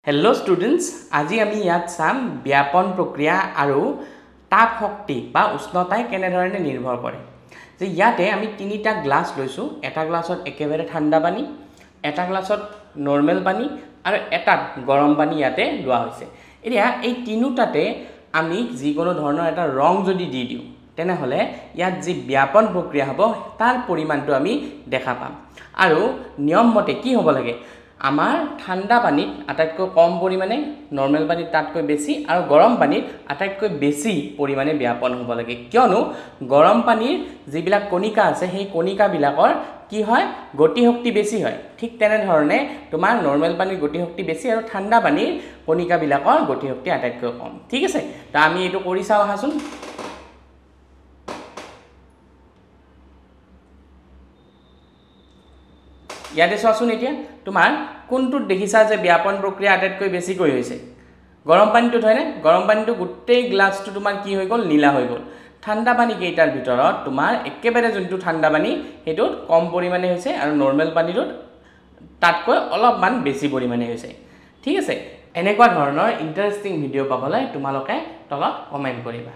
Hello students, আজি আমি ইয়াত চাম ব্যাপন প্ৰক্ৰিয়া আৰু তাপ শক্তি বা উষ্ণতাই কেনে ধৰণে নিৰ্ভৰ কৰে। যে ইয়াতে আমি তিনিটা গ্লাস লৈছো, এটা গ্লাছত একেবাৰে ঠাণ্ডা পানী, এটা গ্লাছত নৰমাল পানী আৰু এটা গৰম পানী ইয়াতে লোৱা হৈছে। এতিয়া এই তিনিটাতে আমি যিকোনো ধৰণৰ এটা ৰং যদি দি দিও, তেনেহলে ইয়াত যি ব্যাপন প্ৰক্ৰিয়া হ'ব তাৰ পৰিমাণটো আমি দেখা পাম। আৰু নিয়ম মতে কি হ'ব লাগে, আমাৰ ঠাণ্ডা পানীত আটাইতকৈ কম পৰিমাণে, নৰমাল পানীত তাতকৈ বেছি আৰু গৰম পানীত আটাইতকৈ বেছি পৰিমাণে ব্যাপন হ'ব লাগে। কিয়নো গৰম পানীৰ যিবিলাক কণিকা আছে সেই কণিকাবিলাকৰ কি হয়, গতি শক্তি বেছি হয়। ঠিক তেনে ধৰণে তোমাৰ নৰমাল পানীৰ গতি শক্তি বেছি আৰু ঠাণ্ডা পানীৰ কণিকাবিলাকৰ গতি শক্তি আটাইতকৈ কম। ঠিক আছে, তো আমি এইটো কৰি চাও আহাচোন। ইয়াতে চোৱাচোন, এতিয়া তোমাৰ কোনটোত দেখিছা যে ব্যাপন প্ৰক্ৰিয়া আটাইতকৈ বেছিকৈ হৈছে? গৰম পানীটোত হয়নে? গৰম পানীটো গোটেই গ্লাছটো তোমাৰ কি হৈ গ'ল, নীলা হৈ গ'ল। ঠাণ্ডা পানী কেইটাৰ ভিতৰত তোমাৰ একেবাৰে যোনটো ঠাণ্ডা পানী সেইটোত কম পৰিমাণে হৈছে আৰু নৰমাল পানীটোত তাতকৈ অলপমান বেছি পৰিমাণে হৈছে। ঠিক আছে, এনেকুৱা ধৰণৰ ইণ্টাৰেষ্টিং ভিডিঅ' পাবলৈ তোমালোকে তলত কমেণ্ট কৰিবা।